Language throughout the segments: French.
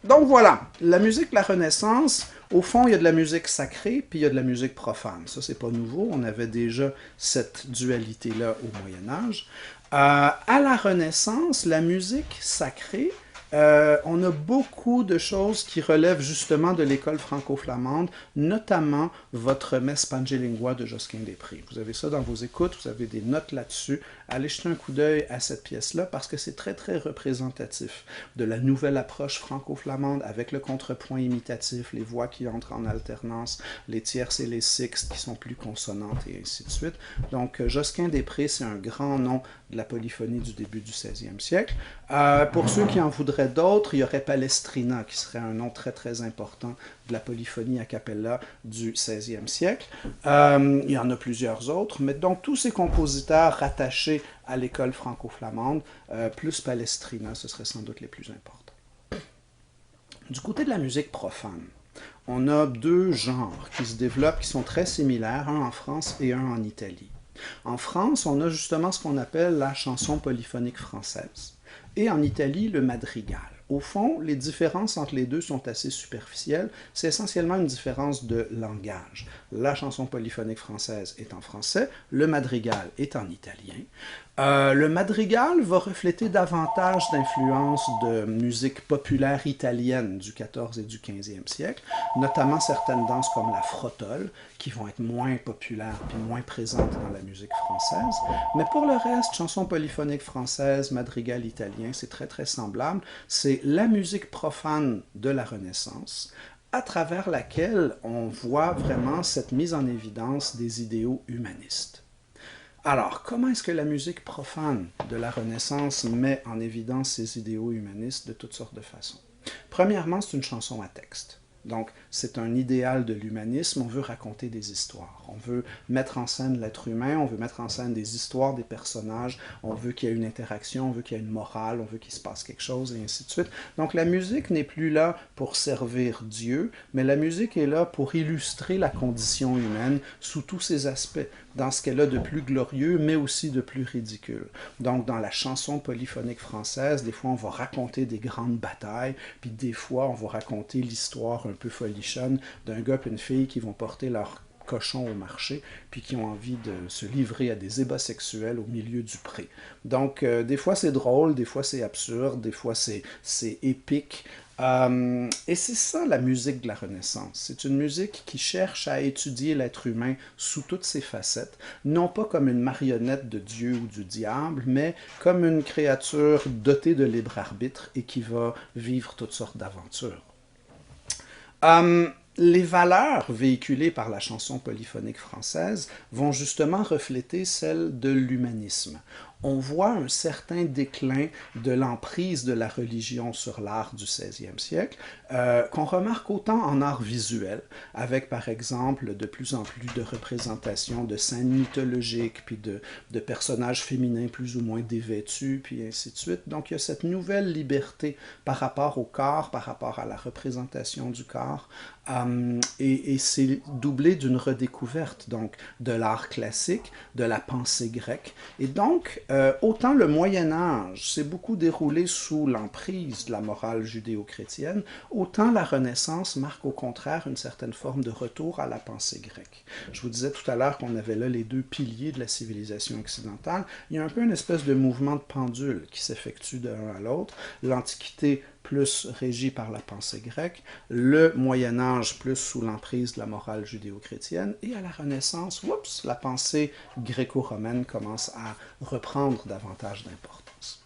Donc voilà, la musique de la Renaissance, au fond, il y a de la musique sacrée, puis il y a de la musique profane. Ça, c'est pas nouveau. On avait déjà cette dualité-là au Moyen Âge. À la Renaissance, la musique sacrée, on a beaucoup de choses qui relèvent justement de l'école franco-flamande, notamment votre Messe Pangelingua de Josquin-des-Prés. Vous avez ça dans vos écoutes, vous avez des notes là-dessus. Allez jeter un coup d'œil à cette pièce-là parce que c'est très, très représentatif de la nouvelle approche franco-flamande avec le contrepoint imitatif, les voix qui entrent en alternance, les tierces et les sixtes qui sont plus consonantes et ainsi de suite. Donc, Josquin-des-Prés, c'est un grand nom de la polyphonie du début du 16e siècle. Pour ceux qui en voudraient d'autres, il y aurait Palestrina, qui serait un nom très très important de la polyphonie a cappella du 16e siècle. Il y en a plusieurs autres, mais donc tous ces compositeurs rattachés à l'école franco-flamande, plus Palestrina, ce serait sans doute les plus importants. Du côté de la musique profane, on a deux genres qui se développent, qui sont très similaires, un en France et un en Italie. En France, on a justement ce qu'on appelle la chanson polyphonique française, et en Italie, le madrigal. Au fond, les différences entre les deux sont assez superficielles. C'est essentiellement une différence de langage. La chanson polyphonique française est en français, le madrigal est en italien. Le madrigal va refléter davantage d'influences de musique populaire italienne du 14 et du 15e siècle, notamment certaines danses comme la frottole, qui vont être moins populaires puis moins présentes dans la musique française. Mais pour le reste, chanson polyphonique française, madrigal italien, c'est très très semblable. C'est la musique profane de la Renaissance, à travers laquelle on voit vraiment cette mise en évidence des idéaux humanistes. Alors, comment est-ce que la musique profane de la Renaissance met en évidence ces idéaux humanistes de toutes sortes de façons? Premièrement, c'est une chanson à texte. Donc, c'est un idéal de l'humanisme. On veut raconter des histoires. On veut mettre en scène l'être humain. On veut mettre en scène des histoires, des personnages. On veut qu'il y ait une interaction. On veut qu'il y ait une morale. On veut qu'il se passe quelque chose, et ainsi de suite. Donc, la musique n'est plus là pour servir Dieu, mais la musique est là pour illustrer la condition humaine sous tous ses aspects, dans ce qu'elle a de plus glorieux, mais aussi de plus ridicule. Donc, dans la chanson polyphonique française, des fois, on va raconter des grandes batailles, puis des fois, on va raconter l'histoire un peu folichonne d'un gars et une fille qui vont porter leur cochon au marché, puis qui ont envie de se livrer à des ébats sexuels au milieu du pré. Donc, des fois c'est drôle, des fois c'est absurde, des fois c'est épique. Et c'est ça la musique de la Renaissance. C'est une musique qui cherche à étudier l'être humain sous toutes ses facettes, non pas comme une marionnette de Dieu ou du diable, mais comme une créature dotée de libre arbitre et qui va vivre toutes sortes d'aventures. Les valeurs véhiculées par la chanson polyphonique française vont justement refléter celles de l'humanisme. On voit un certain déclin de l'emprise de la religion sur l'art du 16e siècle, qu'on remarque autant en art visuel, avec par exemple de plus en plus de représentations de scènes mythologiques, puis de personnages féminins plus ou moins dévêtus, puis ainsi de suite. Donc il y a cette nouvelle liberté par rapport au corps, par rapport à la représentation du corps, et c'est doublé d'une redécouverte donc de l'art classique, de la pensée grecque. Et donc, autant le Moyen Âge s'est beaucoup déroulé sous l'emprise de la morale judéo-chrétienne, autant la Renaissance marque au contraire une certaine forme de retour à la pensée grecque. Je vous disais tout à l'heure qu'on avait là les deux piliers de la civilisation occidentale. Il y a un peu une espèce de mouvement de pendule qui s'effectue de l'un à l'autre. L'Antiquité plus régi par la pensée grecque, le Moyen Âge plus sous l'emprise de la morale judéo-chrétienne, et à la Renaissance, oups, la pensée gréco-romaine commence à reprendre davantage d'importance.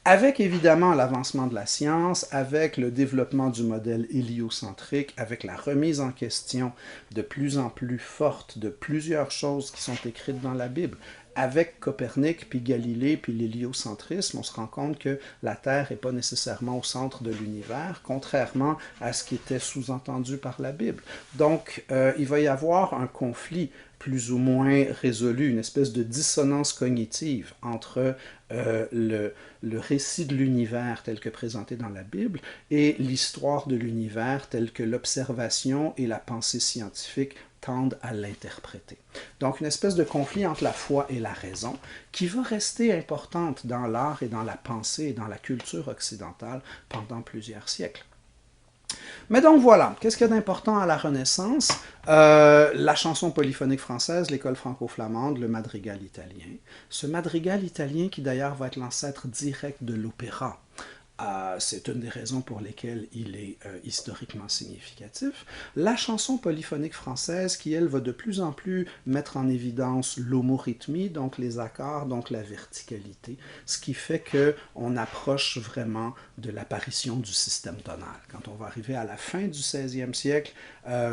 Avec évidemment l'avancement de la science, avec le développement du modèle héliocentrique, avec la remise en question de plus en plus forte de plusieurs choses qui sont écrites dans la Bible, avec Copernic, puis Galilée, puis l'héliocentrisme, on se rend compte que la Terre n'est pas nécessairement au centre de l'univers, contrairement à ce qui était sous-entendu par la Bible. Donc, il va y avoir un conflit plus ou moins résolu, une espèce de dissonance cognitive entre le récit de l'univers tel que présenté dans la Bible et l'histoire de l'univers tel que l'observation et la pensée scientifique tendent à l'interpréter. Donc une espèce de conflit entre la foi et la raison qui va rester importante dans l'art et dans la pensée et dans la culture occidentale pendant plusieurs siècles. Mais donc voilà, qu'est-ce qu'il y a d'important à la Renaissance? La chanson polyphonique française, l'école franco-flamande, le madrigal italien. Ce madrigal italien qui d'ailleurs va être l'ancêtre direct de l'opéra. C'est une des raisons pour lesquelles il est historiquement significatif. La chanson polyphonique française qui, elle, va de plus en plus mettre en évidence l'homorythmie, donc les accords, donc la verticalité, ce qui fait qu'on approche vraiment de l'apparition du système tonal. Quand on va arriver à la fin du 16e siècle,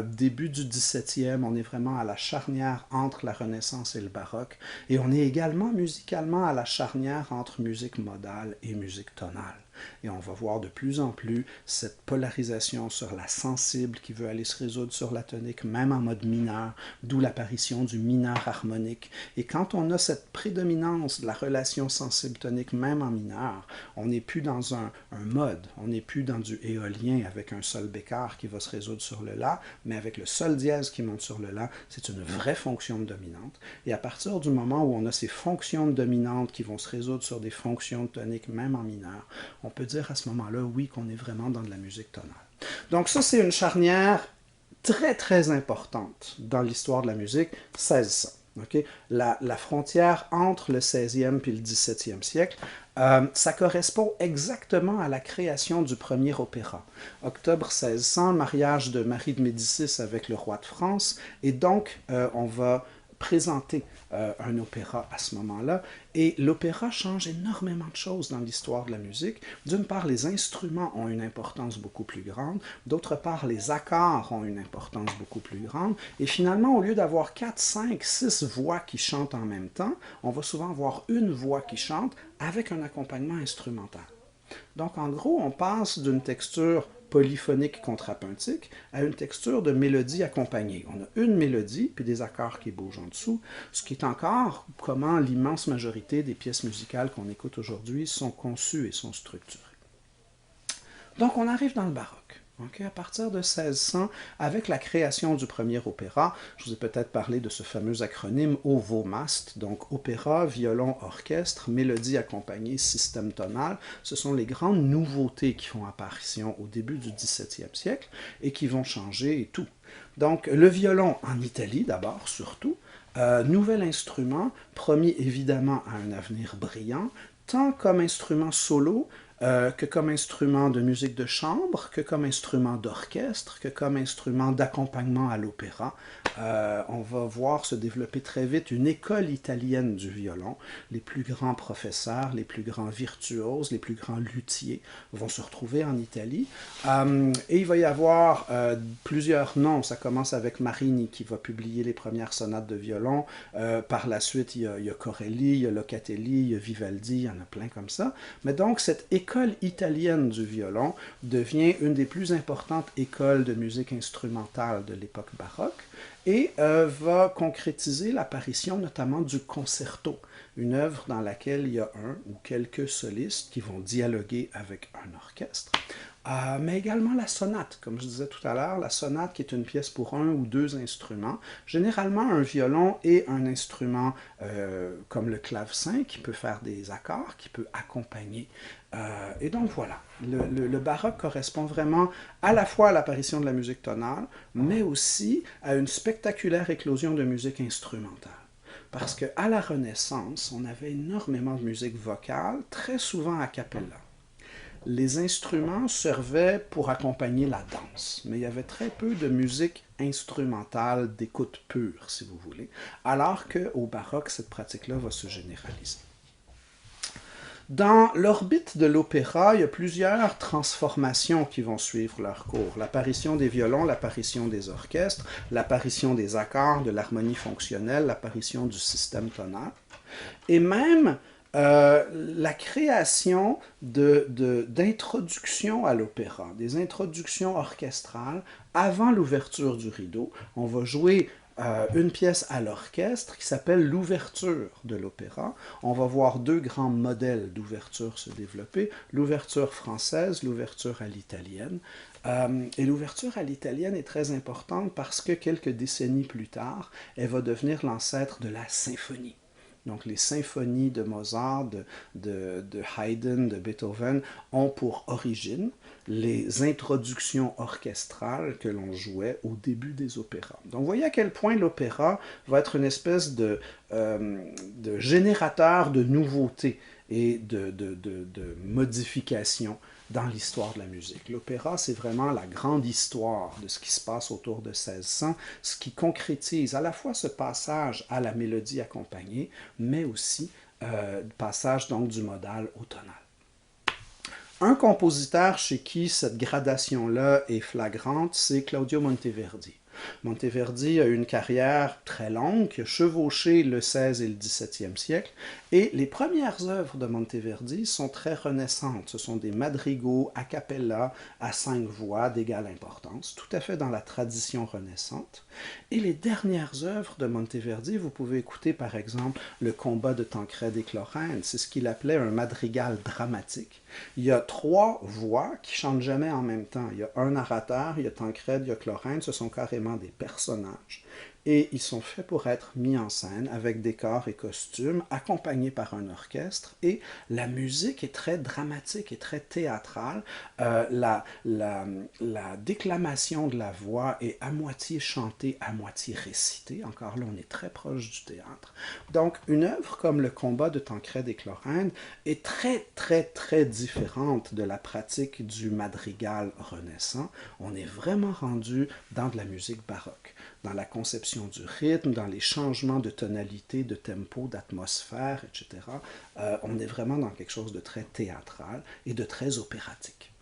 début du 17e, on est vraiment à la charnière entre la Renaissance et le baroque, et on est également musicalement à la charnière entre musique modale et musique tonale. Et on va voir de plus en plus cette polarisation sur la sensible qui veut aller se résoudre sur la tonique, même en mode mineur, d'où l'apparition du mineur harmonique. Et quand on a cette prédominance de la relation sensible-tonique, même en mineur, on n'est plus dans un mode, on n'est plus dans du éolien avec un sol bécard qui va se résoudre sur le la, mais avec le sol dièse qui monte sur le la, c'est une vraie fonction dominante. Et à partir du moment où on a ces fonctions dominantes qui vont se résoudre sur des fonctions toniques, même en mineur, on peut dire à ce moment-là, oui, qu'on est vraiment dans de la musique tonale. Donc ça, c'est une charnière très, très importante dans l'histoire de la musique, 1600. Okay? La frontière entre le 16e et le 17e siècle, ça correspond exactement à la création du premier opéra. Octobre 1600, mariage de Marie de Médicis avec le roi de France, et donc on va présenter un opéra à ce moment-là. Et l'opéra change énormément de choses dans l'histoire de la musique. D'une part, les instruments ont une importance beaucoup plus grande. D'autre part, les accords ont une importance beaucoup plus grande. Et finalement, au lieu d'avoir 4, 5, 6 voix qui chantent en même temps, on va souvent avoir une voix qui chante avec un accompagnement instrumental. Donc, en gros, on passe d'une texture polyphonique contrapuntique à une texture de mélodie accompagnée. On a une mélodie, puis des accords qui bougent en dessous, ce qui est encore comment l'immense majorité des pièces musicales qu'on écoute aujourd'hui sont conçues et sont structurées. Donc, on arrive dans le baroque. Okay, à partir de 1600, avec la création du premier opéra, je vous ai peut-être parlé de ce fameux acronyme OVO-MAST, donc opéra, violon, orchestre, mélodie accompagnée, système tonal. Ce sont les grandes nouveautés qui font apparition au début du 17e siècle et qui vont changer et tout. Donc le violon en Italie d'abord, surtout, nouvel instrument, promis évidemment à un avenir brillant, tant comme instrument solo, que comme instrument de musique de chambre, que comme instrument d'orchestre, que comme instrument d'accompagnement à l'opéra. On va voir se développer très vite une école italienne du violon. Les plus grands professeurs, les plus grands virtuoses, les plus grands luthiers vont se retrouver en Italie. Et il va y avoir plusieurs noms. Ça commence avec Marini qui va publier les premières sonates de violon. Par la suite, il y a Corelli, il y a Locatelli, il y a Vivaldi, il y en a plein comme ça. Mais donc, cette école italienne du violon devient une des plus importantes écoles de musique instrumentale de l'époque baroque et va concrétiser l'apparition notamment du concerto, une œuvre dans laquelle il y a un ou quelques solistes qui vont dialoguer avec un orchestre. Mais également la sonate, comme je disais tout à l'heure, la sonate qui est une pièce pour un ou deux instruments, généralement un violon et un instrument comme le clavecin qui peut faire des accords, qui peut accompagner. Et donc voilà, le baroque correspond vraiment à la fois à l'apparition de la musique tonale, mais aussi à une spectaculaire éclosion de musique instrumentale. Parce qu'à la Renaissance, on avait énormément de musique vocale, très souvent a cappella. Les instruments servaient pour accompagner la danse, mais il y avait très peu de musique instrumentale d'écoute pure, si vous voulez, alors qu'au baroque, cette pratique-là va se généraliser. Dans l'orbite de l'opéra, il y a plusieurs transformations qui vont suivre leur cours. L'apparition des violons, l'apparition des orchestres, l'apparition des accords, de l'harmonie fonctionnelle, l'apparition du système tonal. Et même la création d'introductions à l'opéra, des introductions orchestrales avant l'ouverture du rideau. On va jouer une pièce à l'orchestre qui s'appelle l'ouverture de l'opéra. On va voir deux grands modèles d'ouverture se développer, l'ouverture française, l'ouverture à l'italienne. Et l'ouverture à l'italienne est très importante parce que quelques décennies plus tard, elle va devenir l'ancêtre de la symphonie. Donc les symphonies de Mozart, de Haydn, de Beethoven ont pour origine les introductions orchestrales que l'on jouait au début des opéras. Donc vous voyez à quel point l'opéra va être une espèce de générateur de nouveautés et de modifications dans l'histoire de la musique. L'opéra, c'est vraiment la grande histoire de ce qui se passe autour de 1600, ce qui concrétise à la fois ce passage à la mélodie accompagnée, mais aussi le passage donc du modal au tonal. Un compositeur chez qui cette gradation-là est flagrante, c'est Claudio Monteverdi. Monteverdi a eu une carrière très longue, qui a chevauché le 16 et le 17e siècle, et les premières œuvres de Monteverdi sont très renaissantes. Ce sont des madrigaux a cappella à 5 voix d'égale importance, tout à fait dans la tradition renaissante. Et les dernières œuvres de Monteverdi, vous pouvez écouter par exemple le combat de Tancrède et Clorène, c'est ce qu'il appelait un madrigal dramatique. Il y a 3 voix qui chantent jamais en même temps. Il y a un narrateur, il y a Tancrède, il y a Clorène, ce sont carrément des personnages. Et ils sont faits pour être mis en scène avec décors et costumes, accompagnés par un orchestre. Et la musique est très dramatique et très théâtrale. La déclamation de la voix est à moitié chantée, à moitié récitée. Encore là, on est très proche du théâtre. Donc, une œuvre comme le combat de Tancrède et Clorène est très, très, très différente de la pratique du madrigal renaissant. On est vraiment rendu dans de la musique baroque, dans la conception du rythme, dans les changements de tonalité, de tempo, d'atmosphère, etc. On est vraiment dans quelque chose de très théâtral et de très opératique.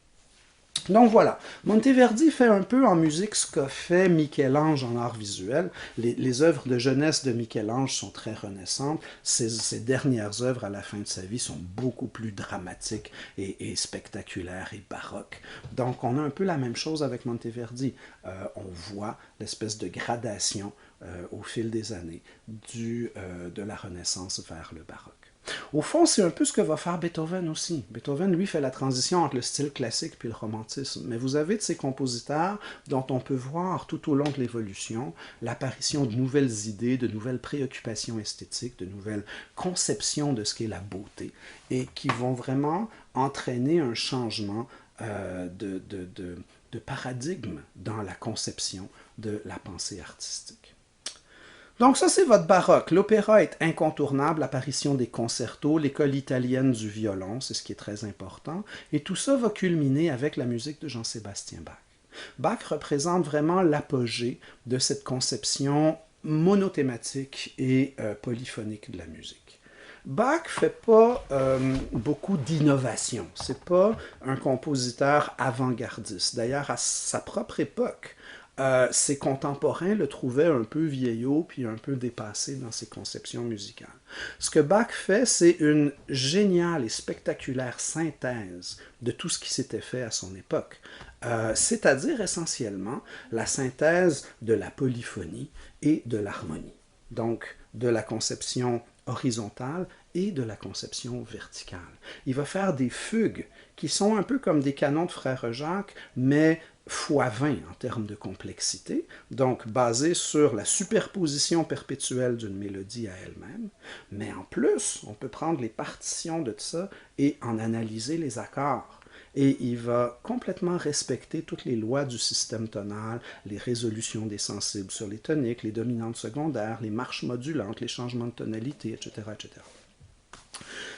Donc voilà, Monteverdi fait un peu en musique ce qu'a fait Michel-Ange en art visuel. Les œuvres de jeunesse de Michel-Ange sont très renaissantes. Ses dernières œuvres à la fin de sa vie sont beaucoup plus dramatiques et spectaculaires et baroques. Donc on a un peu la même chose avec Monteverdi. On voit l'espèce de gradation au fil des années de la Renaissance vers le baroque. Au fond, c'est un peu ce que va faire Beethoven aussi. Beethoven, lui, fait la transition entre le style classique puis le romantisme. Mais vous avez de ces compositeurs dont on peut voir tout au long de l'évolution l'apparition de nouvelles idées, de nouvelles préoccupations esthétiques, de nouvelles conceptions de ce qu'est la beauté, et qui vont vraiment entraîner un changement de paradigme dans la conception de la pensée artistique. Donc ça, c'est votre baroque. L'opéra est incontournable, l'apparition des concertos, l'école italienne du violon, c'est ce qui est très important, et tout ça va culminer avec la musique de Jean-Sébastien Bach. Bach représente vraiment l'apogée de cette conception monothématique et polyphonique de la musique. Bach ne fait pas beaucoup d'innovation. Ce n'est pas un compositeur avant-gardiste. D'ailleurs, à sa propre époque, ses contemporains le trouvaient un peu vieillot puis un peu dépassé dans ses conceptions musicales. Ce que Bach fait, c'est une géniale et spectaculaire synthèse de tout ce qui s'était fait à son époque, c'est-à-dire essentiellement la synthèse de la polyphonie et de l'harmonie, donc de la conception horizontale et de la conception verticale. Il va faire des fugues qui sont un peu comme des canons de Frère Jacques, mais fois 20 en termes de complexité, donc basé sur la superposition perpétuelle d'une mélodie à elle-même, mais en plus, on peut prendre les partitions de ça et en analyser les accords. Et il va complètement respecter toutes les lois du système tonal, les résolutions des sensibles sur les toniques, les dominantes secondaires, les marches modulantes, les changements de tonalité, etc., etc.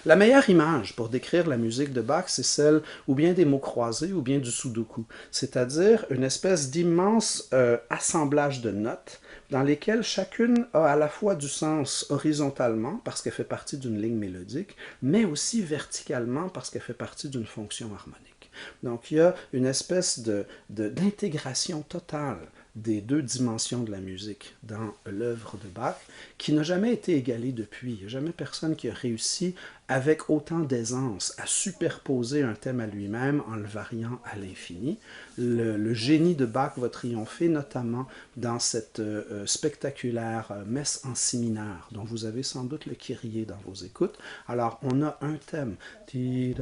La meilleure image pour décrire la musique de Bach, c'est celle ou bien des mots croisés ou bien du sudoku, c'est-à-dire une espèce d'immense assemblage de notes dans lesquelles chacune a à la fois du sens horizontalement parce qu'elle fait partie d'une ligne mélodique, mais aussi verticalement parce qu'elle fait partie d'une fonction harmonique. Donc il y a une espèce d'intégration totale des deux dimensions de la musique dans l'œuvre de Bach, qui n'a jamais été égalée depuis. Il n'y a jamais personne qui a réussi avec autant d'aisance à superposer un thème à lui-même en le variant à l'infini. Le génie de Bach va triompher notamment dans cette spectaculaire messe en si mineur, dont vous avez sans doute le Kyrie dans vos écoutes. Alors, on a un thème qui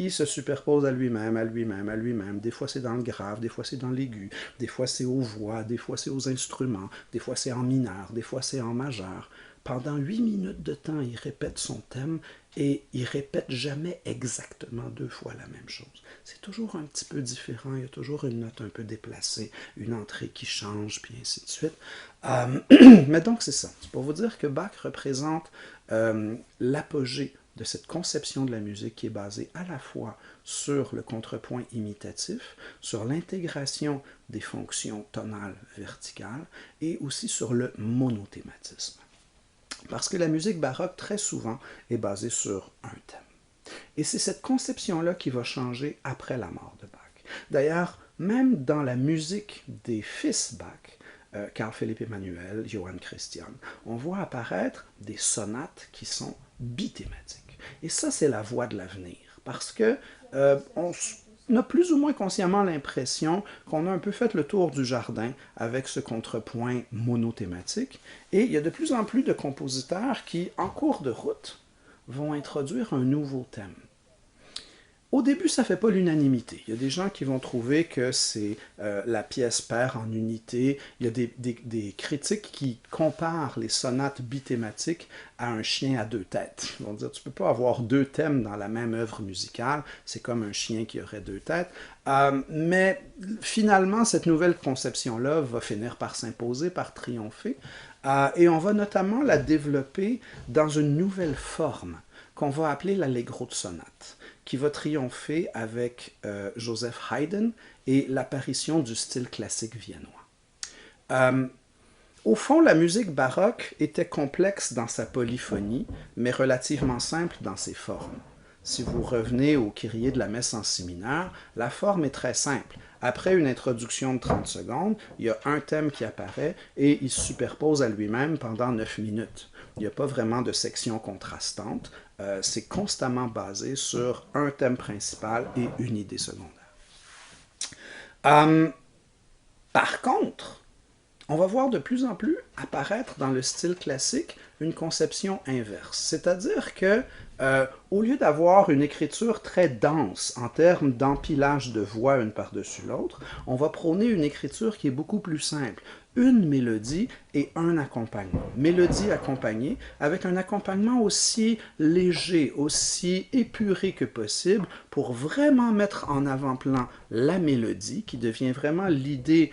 se superpose à lui-même, à lui-même, à lui-même. Des fois, c'est dans le grave, des fois, c'est dans l'aigu, des fois, c'est aux voix, des fois, c'est aux instruments, des fois, c'est en mineur, des fois, c'est en majeur. Pendant 8 minutes de temps, il répète son thème et il répète jamais exactement 2 fois la même chose. C'est toujours un petit peu différent, il y a toujours une note un peu déplacée, une entrée qui change, puis ainsi de suite. Euh, mais donc c'est ça. C'est pour vous dire que Bach représente l'apogée de cette conception de la musique qui est basée à la fois sur le contrepoint imitatif, sur l'intégration des fonctions tonales verticales et aussi sur le monothématisme. Parce que la musique baroque, très souvent, est basée sur un thème. Et c'est cette conception-là qui va changer après la mort de Bach. D'ailleurs, même dans la musique des fils Bach, Carl Philipp Emanuel, Johann Christian, on voit apparaître des sonates qui sont bithématiques. Et ça, c'est la voie de l'avenir, parce que on a plus ou moins consciemment l'impression qu'on a un peu fait le tour du jardin avec ce contrepoint monothématique, et il y a de plus en plus de compositeurs qui, en cours de route, vont introduire un nouveau thème. Au début, ça ne fait pas l'unanimité. Il y a des gens qui vont trouver que c'est la pièce perd en unité. Il y a des critiques qui comparent les sonates bithématiques à un chien à 2 têtes. Ils vont dire, tu ne peux pas avoir 2 thèmes dans la même œuvre musicale. C'est comme un chien qui aurait 2 têtes. Mais finalement, cette nouvelle conception-là va finir par s'imposer, par triompher. Et on va notamment la développer dans une nouvelle forme qu'on va appeler l'allegro de sonate, qui va triompher avec Joseph Haydn et l'apparition du style classique viennois. Au fond, la musique baroque était complexe dans sa polyphonie, mais relativement simple dans ses formes. Si vous revenez au Kyrie de la messe en si mineur, la forme est très simple. Après une introduction de 30 secondes, il y a un thème qui apparaît et il se superpose à lui-même pendant 9 minutes. Il n'y a pas vraiment de section contrastante. C'est constamment basé sur un thème principal et une idée secondaire. Par contre, on va voir de plus en plus apparaître dans le style classique une conception inverse. C'est-à-dire que, au lieu d'avoir une écriture très dense en termes d'empilage de voix une par-dessus l'autre, on va prôner une écriture qui est beaucoup plus simple. Une mélodie et un accompagnement. Mélodie accompagnée avec un accompagnement aussi léger, aussi épuré que possible pour vraiment mettre en avant-plan la mélodie qui devient vraiment l'idée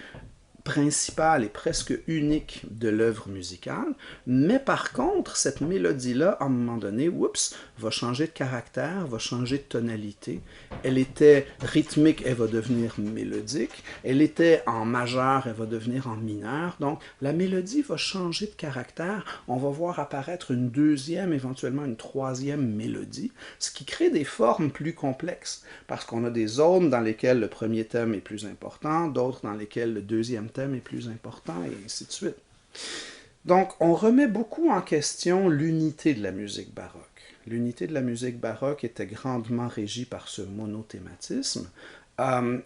principale et presque unique de l'œuvre musicale, mais par contre, cette mélodie-là, à un moment donné, oups, va changer de caractère, va changer de tonalité. Elle était rythmique, elle va devenir mélodique. Elle était en majeur, elle va devenir en mineur. Donc, la mélodie va changer de caractère. On va voir apparaître une deuxième, éventuellement une troisième mélodie, ce qui crée des formes plus complexes, parce qu'on a des zones dans lesquelles le premier thème est plus important, d'autres dans lesquelles le deuxième thème est plus important, et ainsi de suite. Donc, on remet beaucoup en question l'unité de la musique baroque. L'unité de la musique baroque était grandement régie par ce monothématisme.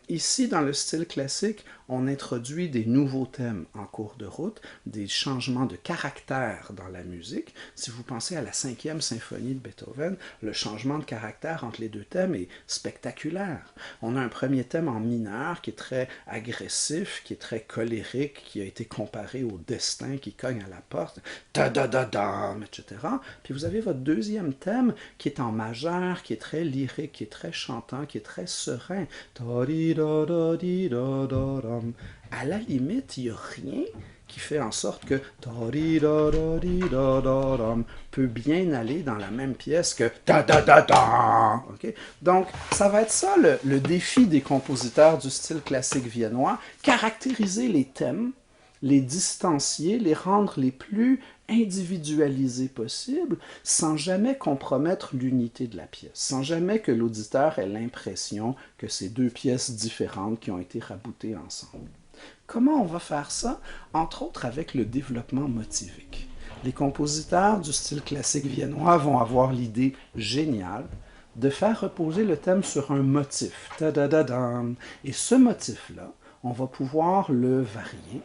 Ici, dans le style classique, on introduit des nouveaux thèmes en cours de route, des changements de caractère dans la musique. Si vous pensez à la 5e symphonie de Beethoven, le changement de caractère entre les 2 thèmes est spectaculaire. On a un premier thème en mineur qui est très agressif, qui est très colérique, qui a été comparé au destin qui cogne à la porte, ta-da-da-dam, etc. Puis vous avez votre deuxième thème qui est en majeur, qui est très lyrique, qui est très chantant, qui est très serein. À la limite, il n'y a rien qui fait en sorte que peut bien aller dans la même pièce que okay? Donc, ça va être ça le défi des compositeurs du style classique viennois, caractériser les thèmes, les distancier, les rendre les plus individualisés possible, sans jamais compromettre l'unité de la pièce, sans jamais que l'auditeur ait l'impression que c'est 2 pièces différentes qui ont été raboutées ensemble. Comment on va faire ça? Entre autres avec le développement motivique. Les compositeurs du style classique viennois vont avoir l'idée géniale de faire reposer le thème sur un motif. Et ce motif-là, on va pouvoir le varier.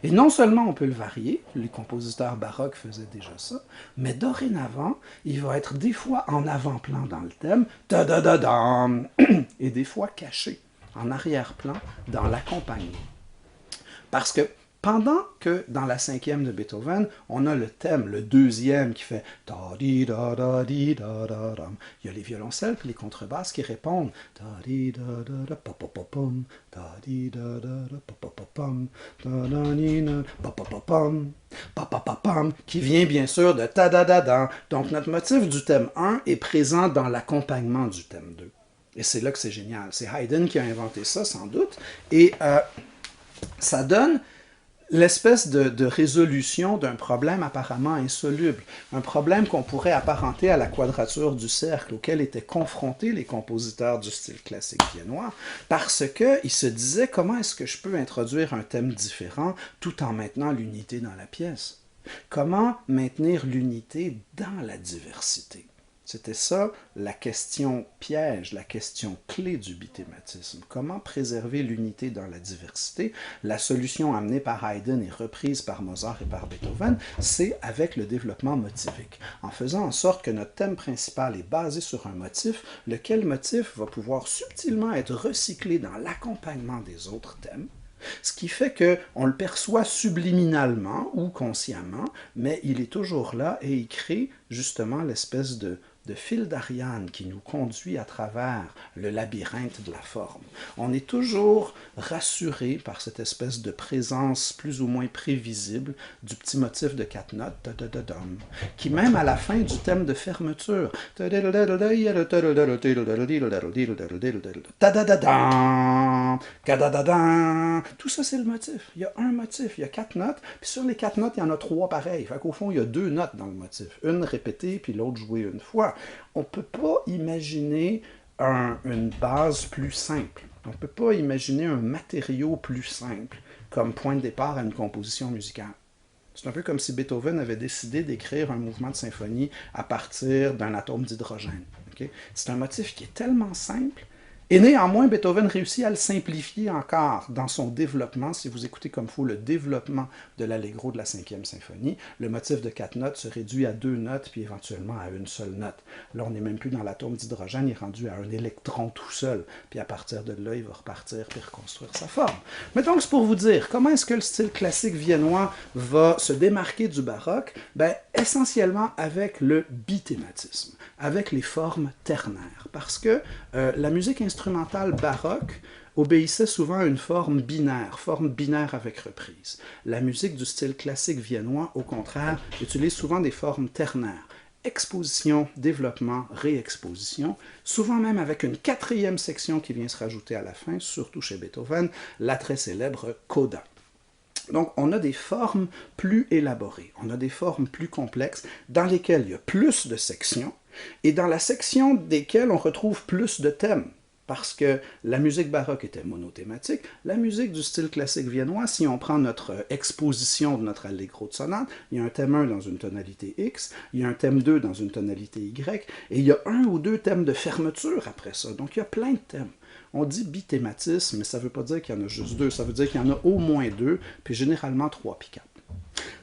Et non seulement on peut le varier, les compositeurs baroques faisaient déjà ça, mais dorénavant, il va être des fois en avant-plan dans le thème, et des fois caché en arrière-plan dans l'accompagnement. Parce que Pendant que dans la cinquième de Beethoven, on a le thème, le deuxième qui fait da-di-da-da-di-da-da-dam. Il y a les violoncelles et les contrebasses qui répondent da-di-da-da-da-pa-pa-pa-pum, da-di-da-da-da-pa-pa-pa-pum, da-da-ni-na, pa-pa-pa-pum, pa-pa-pa-pam, qui vient bien sûr de ta-da-da-da. Donc notre motif du thème 1 est présent dans l'accompagnement du thème 2. Et c'est là que c'est génial. C'est Haydn qui a inventé ça, sans doute. Et ça donne l'espèce de résolution d'un problème apparemment insoluble, un problème qu'on pourrait apparenter à la quadrature du cercle auquel étaient confrontés les compositeurs du style classique viennois, parce qu'ils se disaient comment est-ce que je peux introduire un thème différent tout en maintenant l'unité dans la pièce? Comment maintenir l'unité dans la diversité? C'était ça la question piège, la question clé du bithématisme. Comment préserver l'unité dans la diversité? La solution amenée par Haydn et reprise par Mozart et par Beethoven, c'est avec le développement motivique, en faisant en sorte que notre thème principal est basé sur un motif, lequel motif va pouvoir subtilement être recyclé dans l'accompagnement des autres thèmes, ce qui fait qu'on le perçoit subliminalement ou consciemment, mais il est toujours là et il crée justement l'espèce de fil d'Ariane qui nous conduit à travers le labyrinthe de la forme. On est toujours rassuré par cette espèce de présence plus ou moins prévisible du petit motif de 4 notes, qui même à la fin du thème de fermeture, tout ça c'est le motif. Il y a un motif, il y a 4 notes, puis sur les 4 notes, il y en a 3 pareilles. Fait qu'au fond, il y a 2 notes dans le motif. Une répétée, puis l'autre jouée une fois. On ne peut pas imaginer une base plus simple. On ne peut pas imaginer un matériau plus simple comme point de départ à une composition musicale. C'est un peu comme si Beethoven avait décidé d'écrire un mouvement de symphonie à partir d'un atome d'hydrogène. Okay? C'est un motif qui est tellement simple. Et néanmoins, Beethoven réussit à le simplifier encore dans son développement. Si vous écoutez comme il faut le développement de l'allegro de la 5e symphonie, le motif de 4 notes se réduit à 2 notes, puis éventuellement à une seule note. Là, on n'est même plus dans l'atome d'hydrogène, il est rendu à un électron tout seul. Puis à partir de là, il va repartir puis reconstruire sa forme. Mais donc, c'est pour vous dire, comment est-ce que le style classique viennois va se démarquer du baroque? Ben, essentiellement avec le bithématisme, avec les formes ternaires. Parce que la musique instrumentale baroque obéissait souvent à une forme binaire avec reprise. La musique du style classique viennois, au contraire, utilise souvent des formes ternaires. Exposition, développement, réexposition, souvent même avec une 4e section qui vient se rajouter à la fin, surtout chez Beethoven, la très célèbre coda. Donc, on a des formes plus élaborées, on a des formes plus complexes dans lesquelles il y a plus de sections et dans la section desquelles on retrouve plus de thèmes. Parce que la musique baroque était monothématique, la musique du style classique viennois, si on prend notre exposition de notre allegro de sonate, il y a un thème 1 dans une tonalité X, il y a un thème 2 dans une tonalité Y, et il y a 1 ou 2 thèmes de fermeture après ça. Donc il y a plein de thèmes. On dit bithématisme, mais ça ne veut pas dire qu'il y en a juste 2, ça veut dire qu'il y en a au moins 2, puis généralement 3 puis 4.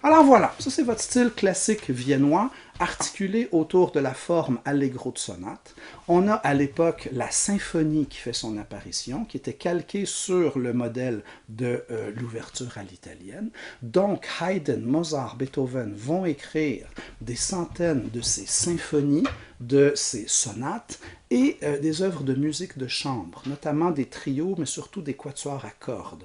Alors voilà, ça c'est votre style classique viennois, articulé autour de la forme allegro de sonate. On a à l'époque la symphonie qui fait son apparition, qui était calquée sur le modèle de l'ouverture à l'italienne. Donc Haydn, Mozart, Beethoven vont écrire des centaines de ces symphonies, de ces sonates et des œuvres de musique de chambre, notamment des trios, mais surtout des quatuors à cordes.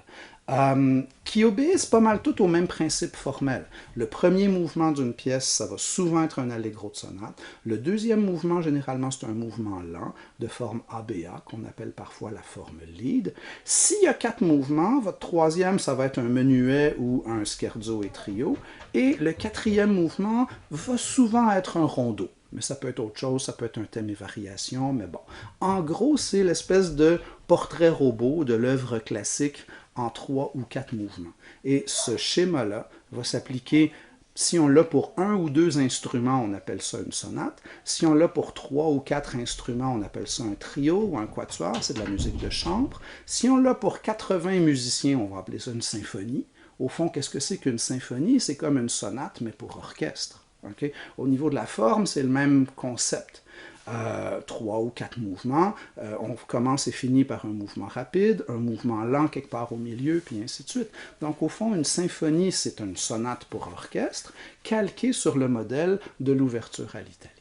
Qui obéissent pas mal tout au même principe formel. Le premier mouvement d'une pièce, ça va souvent être un allegro de sonate. Le deuxième mouvement, généralement, c'est un mouvement lent, de forme ABA, qu'on appelle parfois la forme lead. S'il y a 4 mouvements, votre troisième, ça va être un menuet ou un scherzo et trio. Et le 4e mouvement va souvent être un rondo. Mais ça peut être autre chose, ça peut être un thème et variation, mais bon. En gros, c'est l'espèce de portrait robot de l'œuvre classique en 3 ou 4 mouvements. Et ce schéma-là va s'appliquer, si on l'a pour 1 ou 2 instruments, on appelle ça une sonate. Si on l'a pour 3 ou 4 instruments, on appelle ça un trio ou un quatuor, c'est de la musique de chambre. Si on l'a pour 80 musiciens, on va appeler ça une symphonie. Au fond, qu'est-ce que c'est qu'une symphonie? C'est comme une sonate, mais pour orchestre. Okay? Au niveau de la forme, c'est le même concept. 3 ou 4 mouvements. On commence et finit par un mouvement rapide, un mouvement lent quelque part au milieu, puis ainsi de suite. Donc, au fond, une symphonie, c'est une sonate pour orchestre calquée sur le modèle de l'ouverture à l'italienne.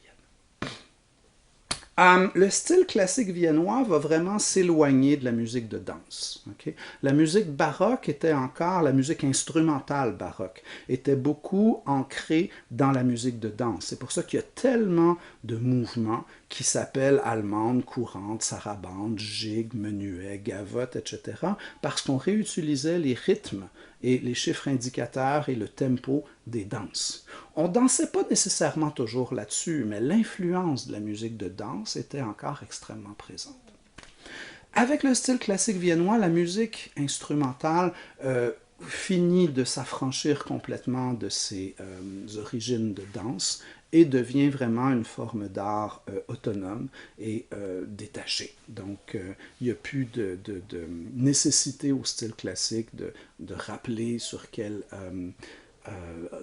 Le style classique viennois va vraiment s'éloigner de la musique de danse. Okay? La musique baroque était encore, la musique instrumentale baroque, était beaucoup ancrée dans la musique de danse. C'est pour ça qu'il y a tellement de mouvements qui s'appellent allemande, courante, sarabande, gigue, menuet, gavotte, etc., parce qu'on réutilisait les rythmes et les chiffres indicateurs et le tempo des danses. On ne dansait pas nécessairement toujours là-dessus, mais l'influence de la musique de danse était encore extrêmement présente. Avec le style classique viennois, la musique instrumentale finit de s'affranchir complètement de ses origines de danse et devient vraiment une forme d'art autonome et détachée. Donc, il n'y a plus de nécessité au style classique de rappeler sur quelle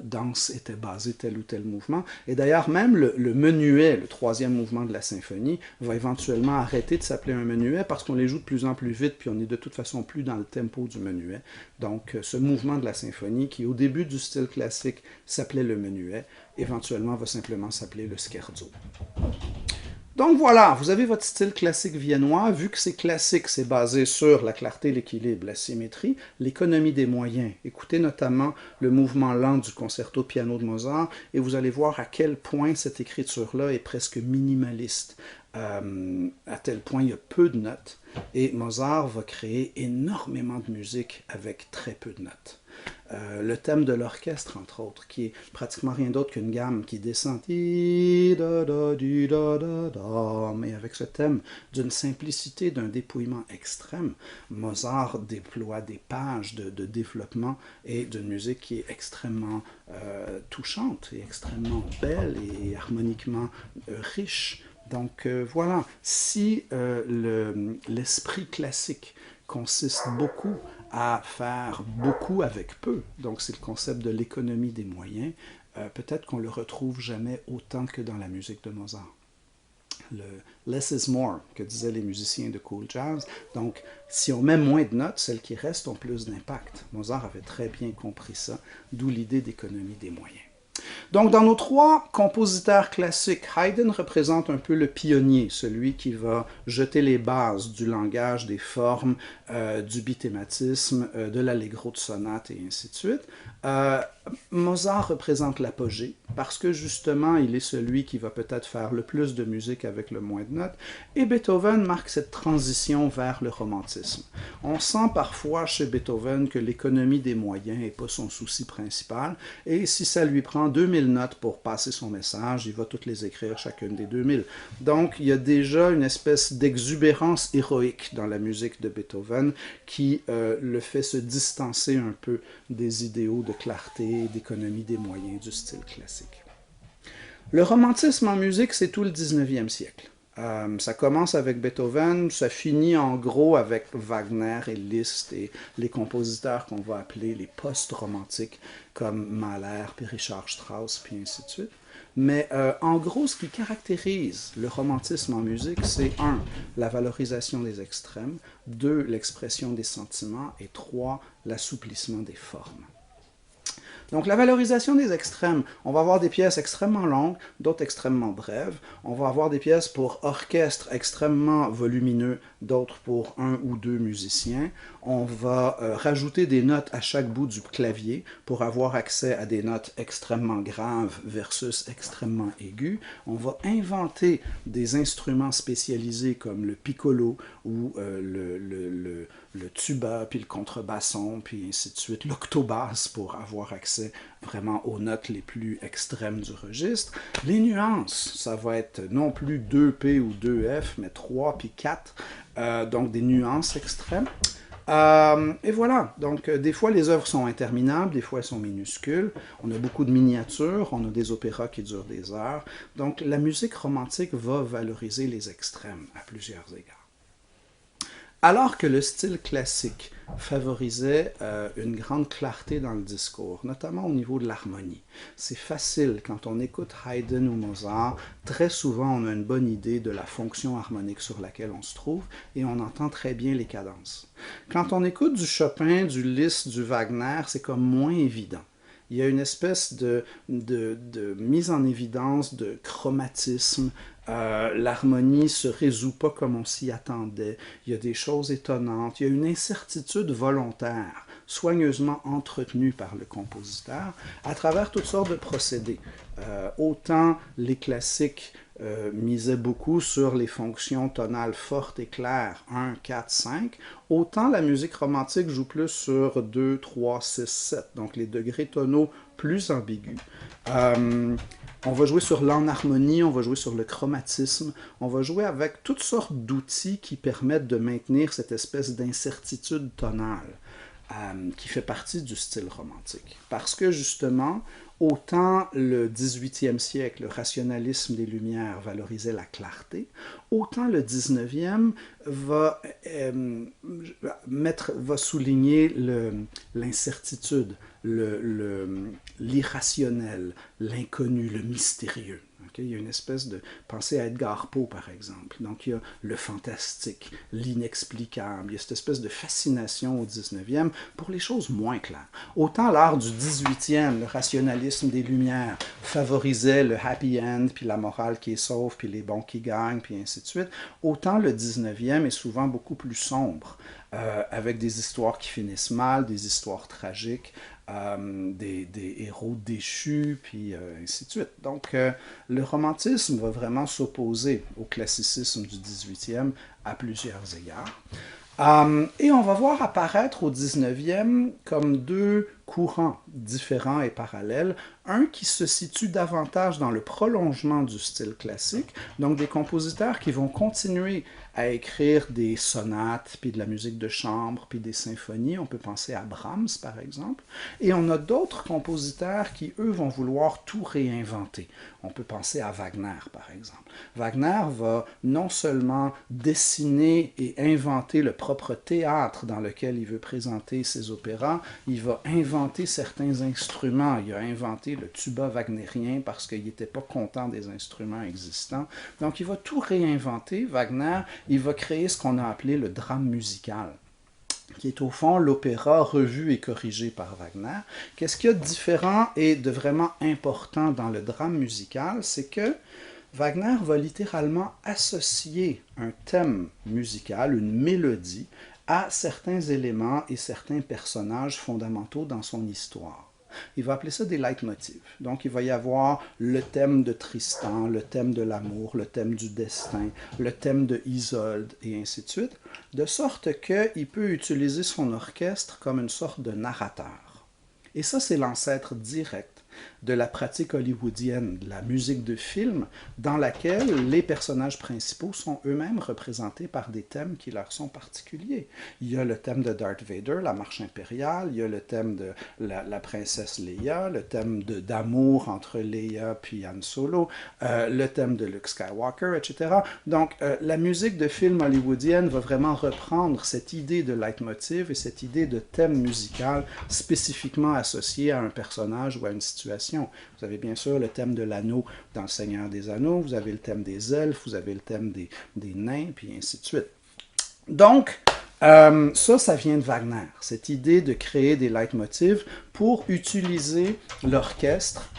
danse était basé tel ou tel mouvement. Et d'ailleurs, même le menuet, le troisième mouvement de la symphonie, va éventuellement arrêter de s'appeler un menuet parce qu'on les joue de plus en plus vite, puis on n'est de toute façon plus dans le tempo du menuet. Donc, ce mouvement de la symphonie, qui au début du style classique s'appelait le menuet, éventuellement va simplement s'appeler le scherzo. Donc voilà, vous avez votre style classique viennois. Vu que c'est classique, c'est basé sur la clarté, l'équilibre, la symétrie, l'économie des moyens. Écoutez notamment le mouvement lent du concerto piano de Mozart et vous allez voir à quel point cette écriture-là est presque minimaliste. À tel point il y a peu de notes et Mozart va créer énormément de musique avec très peu de notes. Le thème de l'orchestre, entre autres, qui est pratiquement rien d'autre qu'une gamme qui descend, mais avec ce thème d'une simplicité, d'un dépouillement extrême, Mozart déploie des pages de développement et d'une musique qui est extrêmement touchante et extrêmement belle et harmoniquement riche. Donc voilà, si l'esprit classique consiste beaucoup à faire beaucoup avec peu, donc c'est le concept de l'économie des moyens, peut-être qu'on le retrouve jamais autant que dans la musique de Mozart. Le less is more, que disaient les musiciens de cool jazz. Donc, si on met moins de notes, celles qui restent ont plus d'impact. Mozart avait très bien compris ça, d'où l'idée d'économie des moyens. Donc, dans nos trois compositeurs classiques, Haydn représente un peu le pionnier, celui qui va jeter les bases du langage, des formes, du bithématisme, de l'allegro de sonate et ainsi de suite. Mozart représente l'apogée, parce que justement, il est celui qui va peut-être faire le plus de musique avec le moins de notes, et Beethoven marque cette transition vers le romantisme. On sent parfois chez Beethoven que l'économie des moyens n'est pas son souci principal, et si ça lui prend 2000 notes pour passer son message, il va toutes les écrire, chacune des 2000. Donc, il y a déjà une espèce d'exubérance héroïque dans la musique de Beethoven qui le fait se distancer un peu des idéaux de clarté, d'économie des moyens du style classique. Le romantisme en musique, c'est tout le 19e siècle. Ça commence avec Beethoven, ça finit en gros avec Wagner et Liszt et les compositeurs qu'on va appeler les post-romantiques comme Mahler, puis Richard Strauss, puis ainsi de suite. Mais en gros, ce qui caractérise le romantisme en musique, c'est 1. La valorisation des extrêmes, 2. L'expression des sentiments et 3. L'assouplissement des formes. Donc la valorisation des extrêmes, on va avoir des pièces extrêmement longues, d'autres extrêmement brèves. On va avoir des pièces pour orchestre extrêmement volumineux, d'autres pour 1 ou 2 musiciens. On va rajouter des notes à chaque bout du clavier pour avoir accès à des notes extrêmement graves versus extrêmement aiguës. On va inventer des instruments spécialisés comme le piccolo ou le tuba, puis le contrebasson, puis ainsi de suite, l'octobasse pour avoir accès vraiment aux notes les plus extrêmes du registre. Les nuances, ça va être non plus 2P ou 2F, mais 3 puis 4, donc des nuances extrêmes. Et voilà, donc des fois les œuvres sont interminables, des fois elles sont minuscules, on a beaucoup de miniatures, on a des opéras qui durent des heures, donc la musique romantique va valoriser les extrêmes à plusieurs égards. Alors que le style classique favorisait une grande clarté dans le discours, notamment au niveau de l'harmonie. C'est facile, quand on écoute Haydn ou Mozart, très souvent on a une bonne idée de la fonction harmonique sur laquelle on se trouve et on entend très bien les cadences. Quand on écoute du Chopin, du Liszt, du Wagner, c'est comme moins évident. Il y a une espèce de mise en évidence, de chromatisme. L'harmonie ne se résout pas comme on s'y attendait. Il y a des choses étonnantes. Il y a une incertitude volontaire, soigneusement entretenue par le compositeur, à travers toutes sortes de procédés. Autant les classiques misaient beaucoup sur les fonctions tonales fortes et claires, 1, 4, 5, autant la musique romantique joue plus sur 2, 3, 6, 7, donc les degrés tonaux plus ambigus. On va jouer sur l'enharmonie, on va jouer sur le chromatisme, on va jouer avec toutes sortes d'outils qui permettent de maintenir cette espèce d'incertitude tonale qui fait partie du style romantique. Parce que justement, autant le 18e siècle, le rationalisme des Lumières valorisait la clarté, autant le 19e va souligner l'incertitude, l'irrationnel, l'inconnu, le mystérieux. Okay? Il y a une espèce de... Pensez à Edgar Poe, par exemple. Donc, il y a le fantastique, l'inexplicable. Il y a cette espèce de fascination au 19e pour les choses moins claires. Autant l'art du 18e, le rationalisme des Lumières, favorisait le happy end, puis la morale qui est sauve, puis les bons qui gagnent, puis ainsi de suite, autant le 19e est souvent beaucoup plus sombre, avec des histoires qui finissent mal, des histoires tragiques, des héros déchus, puis ainsi de suite. Donc, le romantisme va vraiment s'opposer au classicisme du 18e à plusieurs égards. Et on va voir apparaître au 19e comme deux courants différents et parallèles. Un qui se situe davantage dans le prolongement du style classique, donc des compositeurs qui vont continuer à écrire des sonates, puis de la musique de chambre, puis des symphonies. On peut penser à Brahms, par exemple. Et on a d'autres compositeurs qui, eux, vont vouloir tout réinventer. On peut penser à Wagner, par exemple. Wagner va non seulement dessiner et inventer le propre théâtre dans lequel il veut présenter ses opéras, il va inventer certains instruments. Il a inventé le tuba wagnérien parce qu'il n'était pas content des instruments existants. Donc, il va tout réinventer, Wagner. Il va créer ce qu'on a appelé le drame musical, qui est au fond l'opéra revu et corrigé par Wagner. Qu'est-ce qu'il y a de différent et de vraiment important dans le drame musical? C'est que Wagner va littéralement associer un thème musical, une mélodie, à certains éléments et certains personnages fondamentaux dans son histoire. Il va appeler ça des leitmotifs. Donc, il va y avoir le thème de Tristan, le thème de l'amour, le thème du destin, le thème de Isolde, et ainsi de suite, de sorte qu'il peut utiliser son orchestre comme une sorte de narrateur. Et ça, c'est l'ancêtre direct de la pratique hollywoodienne, de la musique de film, dans laquelle les personnages principaux sont eux-mêmes représentés par des thèmes qui leur sont particuliers. Il y a le thème de Darth Vader, la marche impériale, il y a le thème de la princesse Leia, le thème d'amour entre Leia puis Han Solo, le thème de Luke Skywalker, etc. Donc, la musique de film hollywoodienne va vraiment reprendre cette idée de leitmotiv et cette idée de thème musical spécifiquement associé à un personnage ou à une situation. Vous avez bien sûr le thème de l'anneau dans Le Seigneur des Anneaux, vous avez le thème des elfes, vous avez le thème des nains, puis ainsi de suite. Donc, ça vient de Wagner, cette idée de créer des leitmotivs pour utiliser l'orchestre.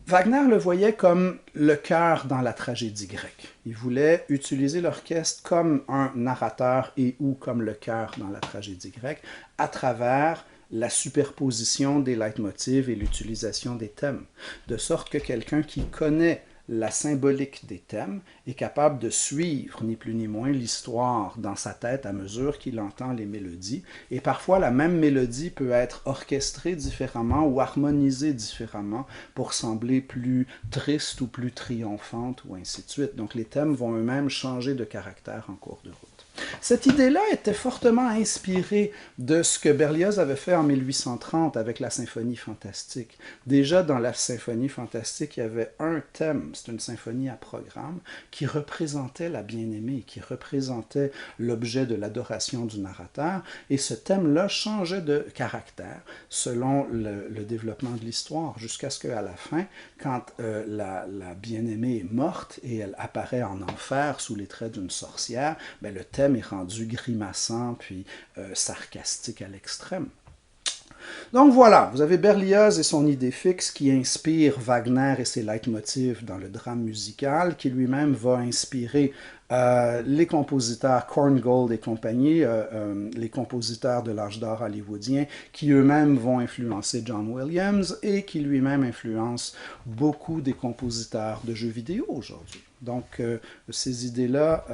Wagner le voyait comme le cœur dans la tragédie grecque. Il voulait utiliser l'orchestre comme un narrateur et ou comme le cœur dans la tragédie grecque à travers la superposition des leitmotifs et l'utilisation des thèmes, de sorte que quelqu'un qui connaît la symbolique des thèmes est capable de suivre, ni plus ni moins, l'histoire dans sa tête à mesure qu'il entend les mélodies. Et parfois, la même mélodie peut être orchestrée différemment ou harmonisée différemment pour sembler plus triste ou plus triomphante, ou ainsi de suite. Donc, les thèmes vont eux-mêmes changer de caractère en cours de route. Cette idée-là était fortement inspirée de ce que Berlioz avait fait en 1830 avec la symphonie fantastique. Déjà dans la symphonie fantastique, il y avait un thème, c'est une symphonie à programme, qui représentait la bien-aimée, qui représentait l'objet de l'adoration du narrateur, et ce thème-là changeait de caractère selon le développement de l'histoire, jusqu'à ce qu'à la fin, quand la bien-aimée est morte et elle apparaît en enfer sous les traits d'une sorcière, ben, le thème est rendu grimaçant puis sarcastique à l'extrême. Donc voilà, vous avez Berlioz et son idée fixe qui inspire Wagner et ses leitmotifs dans le drame musical, qui lui-même va inspirer les compositeurs Korngold et compagnie, les compositeurs de l'âge d'or hollywoodien, qui eux-mêmes vont influencer John Williams et qui lui-même influencent beaucoup des compositeurs de jeux vidéo aujourd'hui. Donc, ces idées-là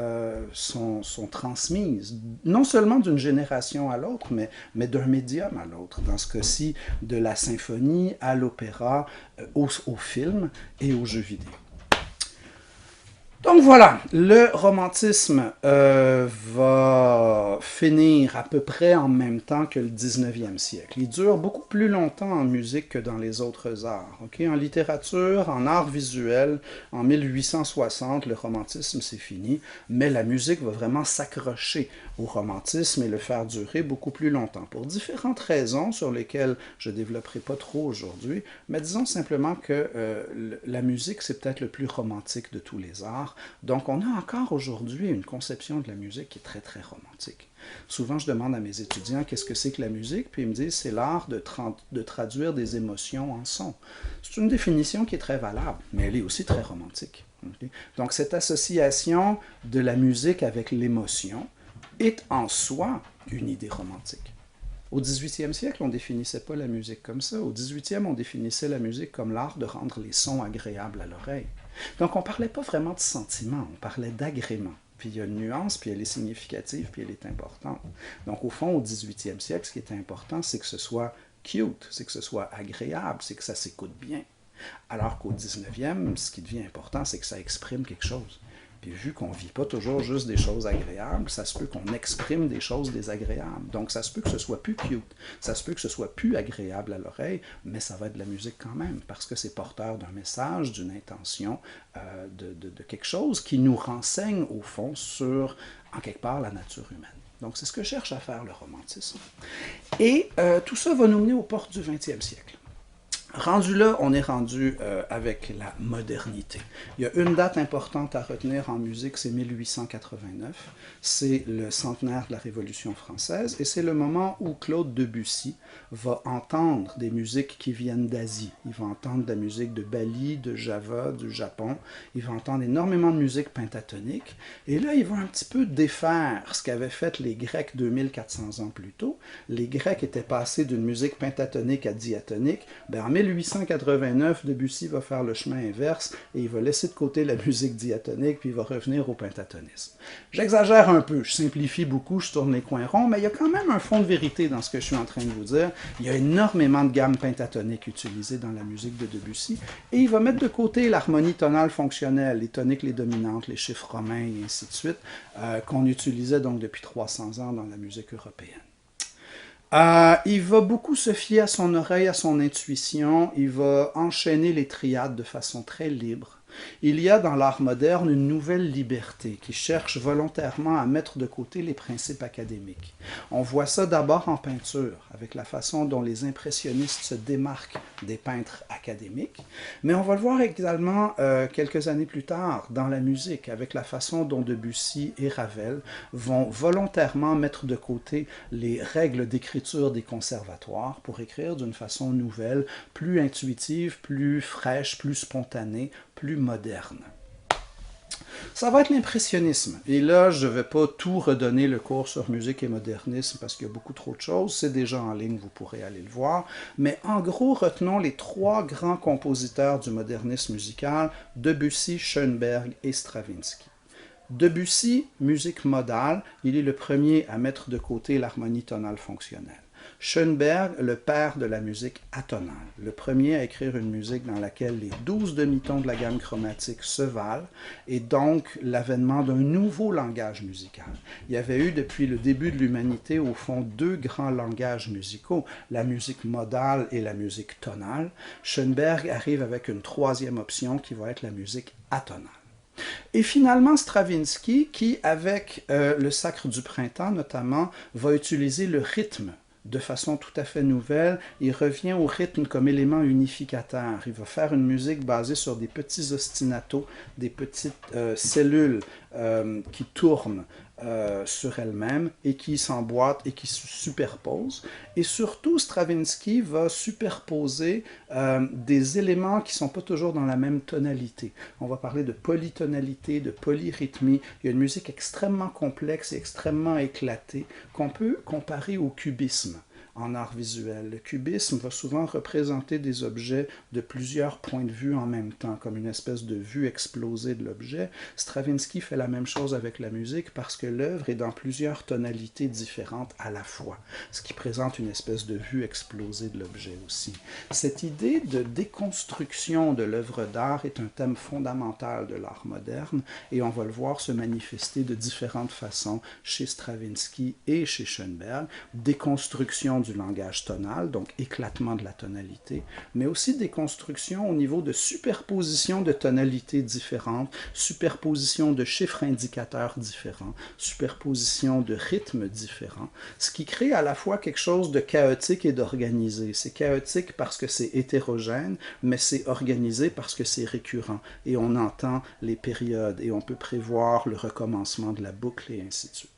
sont transmises, non seulement d'une génération à l'autre, mais d'un médium à l'autre. Dans ce cas-ci, de la symphonie à l'opéra, au film et aux jeux vidéo. Donc voilà, le romantisme va finir à peu près en même temps que le 19e siècle. Il dure beaucoup plus longtemps en musique que dans les autres arts. Okay? En littérature, en art visuel, en 1860, le romantisme c'est fini, mais la musique va vraiment s'accrocher au romantisme et le faire durer beaucoup plus longtemps, pour différentes raisons sur lesquelles je ne développerai pas trop aujourd'hui, mais disons simplement que la musique c'est peut-être le plus romantique de tous les arts. Donc, on a encore aujourd'hui une conception de la musique qui est très, très romantique. Souvent, je demande à mes étudiants qu'est-ce que c'est que la musique, puis ils me disent c'est l'art de traduire des émotions en son. C'est une définition qui est très valable, mais elle est aussi très romantique. Okay? Donc, cette association de la musique avec l'émotion est en soi une idée romantique. Au 18e siècle, on ne définissait pas la musique comme ça. Au 18e, on définissait la musique comme l'art de rendre les sons agréables à l'oreille. Donc, on ne parlait pas vraiment de sentiment, on parlait d'agrément. Puis il y a une nuance, puis elle est significative, puis elle est importante. Donc, au fond, au 18e siècle, ce qui est important, c'est que ce soit cute, c'est que ce soit agréable, c'est que ça s'écoute bien. Alors qu'au 19e, ce qui devient important, c'est que ça exprime quelque chose. Puis vu qu'on ne vit pas toujours juste des choses agréables, ça se peut qu'on exprime des choses désagréables. Donc ça se peut que ce soit plus cute, ça se peut que ce soit plus agréable à l'oreille, mais ça va être de la musique quand même, parce que c'est porteur d'un message, d'une intention, de quelque chose qui nous renseigne au fond sur, en quelque part, la nature humaine. Donc c'est ce que cherche à faire le romantisme. Et tout ça va nous mener aux portes du 20e siècle. Rendu là, on est rendu avec la modernité. Il y a une date importante à retenir en musique, c'est 1889. C'est le centenaire de la Révolution française et c'est le moment où Claude Debussy va entendre des musiques qui viennent d'Asie. Il va entendre de la musique de Bali, de Java, du Japon. Il va entendre énormément de musique pentatonique. Et là, il va un petit peu défaire ce qu'avaient fait les Grecs 2400 ans plus tôt. Les Grecs étaient passés d'une musique pentatonique à diatonique. En 1889, Debussy va faire le chemin inverse et il va laisser de côté la musique diatonique puis il va revenir au pentatonisme. J'exagère un peu, je simplifie beaucoup, je tourne les coins ronds, mais il y a quand même un fond de vérité dans ce que je suis en train de vous dire. Il y a énormément de gammes pentatoniques utilisées dans la musique de Debussy et il va mettre de côté l'harmonie tonale fonctionnelle, les toniques, les dominantes, les chiffres romains et ainsi de suite, qu'on utilisait donc depuis 300 ans dans la musique européenne. Il va beaucoup se fier à son oreille, à son intuition. Il va enchaîner les triades de façon très libre. Il y a dans l'art moderne une nouvelle liberté qui cherche volontairement à mettre de côté les principes académiques. On voit ça d'abord en peinture, avec la façon dont les impressionnistes se démarquent des peintres académiques, mais on va le voir également quelques années plus tard dans la musique, avec la façon dont Debussy et Ravel vont volontairement mettre de côté les règles d'écriture des conservatoires pour écrire d'une façon nouvelle, plus intuitive, plus fraîche, plus spontanée, plus moderne. Ça va être l'impressionnisme. Et là, je ne vais pas tout redonner le cours sur musique et modernisme parce qu'il y a beaucoup trop de choses. C'est déjà en ligne, vous pourrez aller le voir. Mais en gros, retenons les trois grands compositeurs du modernisme musical, Debussy, Schoenberg et Stravinsky. Debussy, musique modale, il est le premier à mettre de côté l'harmonie tonale fonctionnelle. Schoenberg, le père de la musique atonale, le premier à écrire une musique dans laquelle les 12 demi-tons de la gamme chromatique se valent, et donc l'avènement d'un nouveau langage musical. Il y avait eu depuis le début de l'humanité, au fond, deux grands langages musicaux, la musique modale et la musique tonale. Schoenberg arrive avec une troisième option qui va être la musique atonale. Et finalement, Stravinsky, qui, avec le Sacre du Printemps notamment, va utiliser le rythme de façon tout à fait nouvelle. Il revient au rythme comme élément unificateur. Il va faire une musique basée sur des petits ostinatos, des petites cellules qui tournent sur elles-mêmes et qui s'emboîtent et qui se superposent. Et surtout, Stravinsky va superposer des éléments qui ne sont pas toujours dans la même tonalité. On va parler de polytonalité, de polyrythmie. Il y a une musique extrêmement complexe et extrêmement éclatée qu'on peut comparer au cubisme en art visuel. Le cubisme va souvent représenter des objets de plusieurs points de vue en même temps, comme une espèce de vue explosée de l'objet. Stravinsky fait la même chose avec la musique parce que l'œuvre est dans plusieurs tonalités différentes à la fois, ce qui présente une espèce de vue explosée de l'objet aussi. Cette idée de déconstruction de l'œuvre d'art est un thème fondamental de l'art moderne et on va le voir se manifester de différentes façons chez Stravinsky et chez Schoenberg. Déconstruction du langage tonal, donc éclatement de la tonalité, mais aussi des constructions au niveau de superposition de tonalités différentes, superposition de chiffres indicateurs différents, superposition de rythmes différents, ce qui crée à la fois quelque chose de chaotique et d'organisé. C'est chaotique parce que c'est hétérogène, mais c'est organisé parce que c'est récurrent, et on entend les périodes, et on peut prévoir le recommencement de la boucle, et ainsi de suite.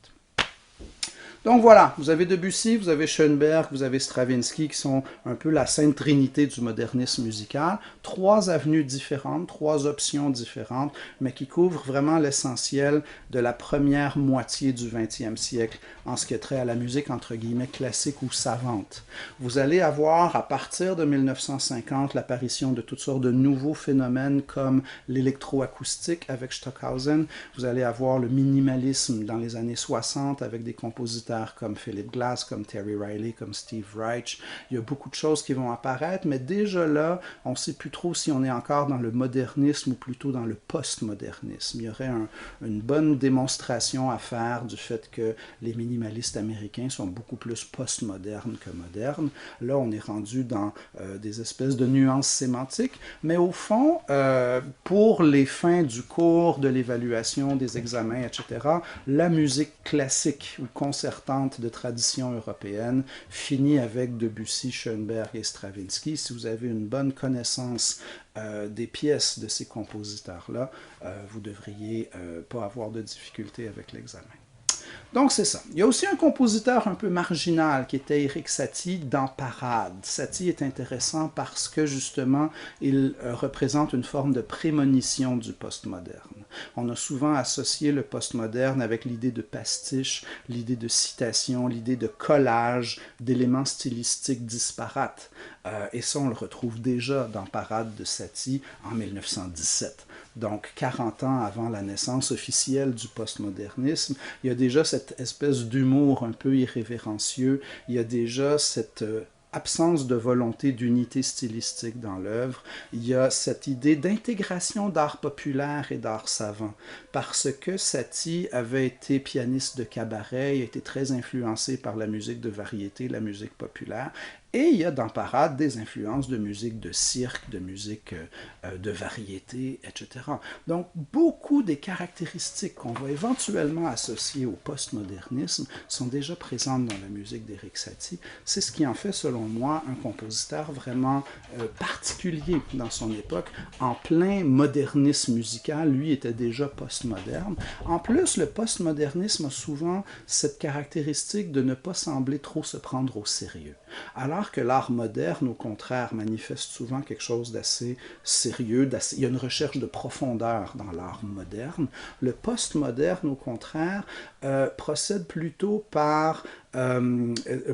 Donc voilà, vous avez Debussy, vous avez Schoenberg, vous avez Stravinsky qui sont un peu la sainte trinité du modernisme musical. Trois avenues différentes, trois options différentes, mais qui couvrent vraiment l'essentiel de la première moitié du 20e siècle en ce qui est trait à la musique entre guillemets classique ou savante. Vous allez avoir à partir de 1950 l'apparition de toutes sortes de nouveaux phénomènes comme l'électroacoustique avec Stockhausen. Vous allez avoir le minimalisme dans les années 60 avec des compositeurs comme Philip Glass, comme Terry Riley, comme Steve Reich. Il y a beaucoup de choses qui vont apparaître, mais déjà là, on ne sait plus trop si on est encore dans le modernisme ou plutôt dans le postmodernisme. Il y aurait une bonne démonstration à faire du fait que les minimalistes américains sont beaucoup plus postmodernes que modernes. Là, on est rendu dans des espèces de nuances sémantiques, mais au fond, pour les fins du cours, de l'évaluation, des examens, etc., la musique classique ou concertante de tradition européenne finit avec Debussy, Schoenberg et Stravinsky. Si vous avez une bonne connaissance des pièces de ces compositeurs-là, vous ne devriez pas avoir de difficultés avec l'examen. Donc c'est ça. Il y a aussi un compositeur un peu marginal qui était Erik Satie dans Parade. Satie est intéressant parce que justement il représente une forme de prémonition du postmoderne. On a souvent associé le postmoderne avec l'idée de pastiche, l'idée de citation, l'idée de collage d'éléments stylistiques disparates. Et ça, on le retrouve déjà dans Parade de Satie en 1917. Donc 40 ans avant la naissance officielle du postmodernisme, il y a déjà cette espèce d'humour un peu irrévérencieux, il y a déjà cette absence de volonté d'unité stylistique dans l'œuvre, il y a cette idée d'intégration d'art populaire et d'art savant, parce que Satie avait été pianiste de cabaret, il a été très influencé par la musique de variété, la musique populaire, et il y a dans Parade des influences de musique de cirque, de musique de variété, etc. Donc, beaucoup des caractéristiques qu'on va éventuellement associer au postmodernisme sont déjà présentes dans la musique d'Erik Satie. C'est ce qui en fait, selon moi, un compositeur vraiment particulier dans son époque. En plein modernisme musical, lui était déjà postmoderne. En plus, le postmodernisme a souvent cette caractéristique de ne pas sembler trop se prendre au sérieux. Alors que l'art moderne, au contraire, manifeste souvent quelque chose d'assez sérieux, il y a une recherche de profondeur dans l'art moderne. Le postmoderne, au contraire, procède plutôt par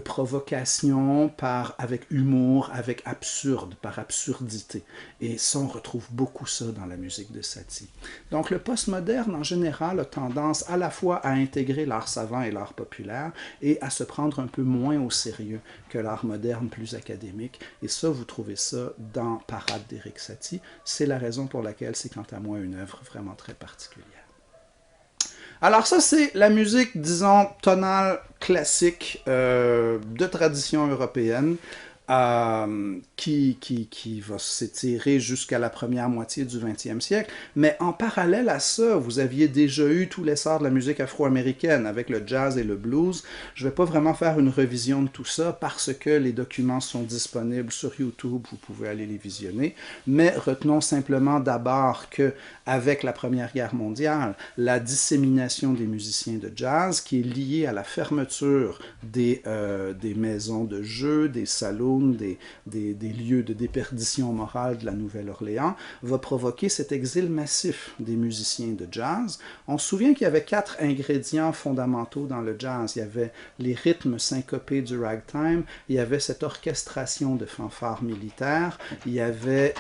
provocation, avec humour, avec absurde, par absurdité. Et ça, on retrouve beaucoup ça dans la musique de Satie. Donc le postmoderne, en général, a tendance à la fois à intégrer l'art savant et l'art populaire et à se prendre un peu moins au sérieux que l'art moderne plus académique. Et ça, vous trouvez ça dans Parade d'Éric Satie. C'est la raison pour laquelle c'est, quant à moi, une œuvre vraiment très particulière. Alors ça, c'est la musique, disons, tonale classique de tradition européenne. Qui va s'étirer jusqu'à la première moitié du 20e siècle. Mais en parallèle à ça, vous aviez déjà eu tout l'essor de la musique afro-américaine avec le jazz et le blues. Je ne vais pas vraiment faire une revision de tout ça parce que les documents sont disponibles sur YouTube, vous pouvez aller les visionner. Mais retenons simplement d'abord qu'avec la Première Guerre mondiale, la dissémination des musiciens de jazz qui est liée à la fermeture des maisons de jeu, des salons, des lieux de déperdition morale de la Nouvelle-Orléans, va provoquer cet exil massif des musiciens de jazz. On se souvient qu'il y avait 4 ingrédients fondamentaux dans le jazz. Il y avait les rythmes syncopés du ragtime, il y avait cette orchestration de fanfares militaires, il y avait,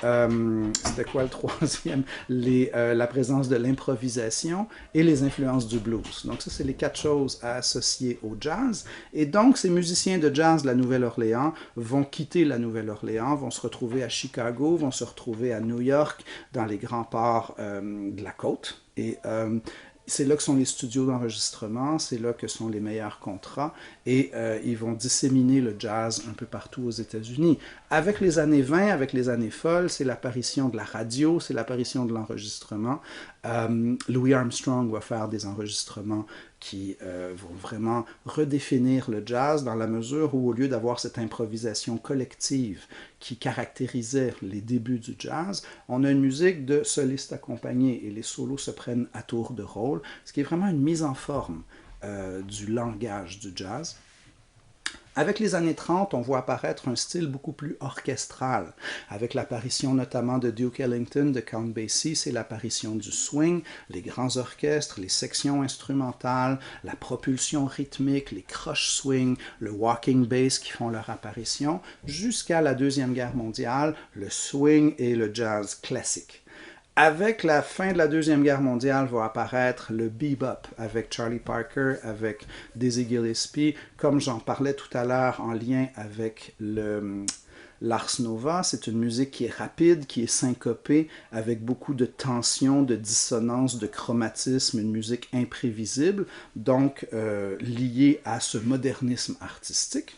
c'était quoi le troisième? La présence de l'improvisation et les influences du blues. Donc ça, c'est les 4 choses à associer au jazz. Et donc, ces musiciens de jazz de la Nouvelle-Orléans vont quitter la Nouvelle-Orléans, vont se retrouver à Chicago, vont se retrouver à New York, dans les grands ports de la côte. Et c'est là que sont les studios d'enregistrement, c'est là que sont les meilleurs contrats, et ils vont disséminer le jazz un peu partout aux États-Unis. Avec les années 20, avec les années folles, c'est l'apparition de la radio, c'est l'apparition de l'enregistrement. Louis Armstrong va faire des enregistrements qui vont vraiment redéfinir le jazz dans la mesure où, au lieu d'avoir cette improvisation collective qui caractérisait les débuts du jazz, on a une musique de solistes accompagnés et les solos se prennent à tour de rôle, ce qui est vraiment une mise en forme du langage du jazz. Avec les années 30, on voit apparaître un style beaucoup plus orchestral, avec l'apparition notamment de Duke Ellington, de Count Basie, c'est l'apparition du swing, les grands orchestres, les sections instrumentales, la propulsion rythmique, les crush swing, le walking bass qui font leur apparition, jusqu'à la Deuxième Guerre mondiale, le swing et le jazz classique. Avec la fin de la Deuxième Guerre mondiale va apparaître le bebop avec Charlie Parker, avec Dizzy Gillespie, comme j'en parlais tout à l'heure en lien avec l'Ars Nova. C'est une musique qui est rapide, qui est syncopée, avec beaucoup de tension, de dissonance, de chromatisme, une musique imprévisible, donc liée à ce modernisme artistique.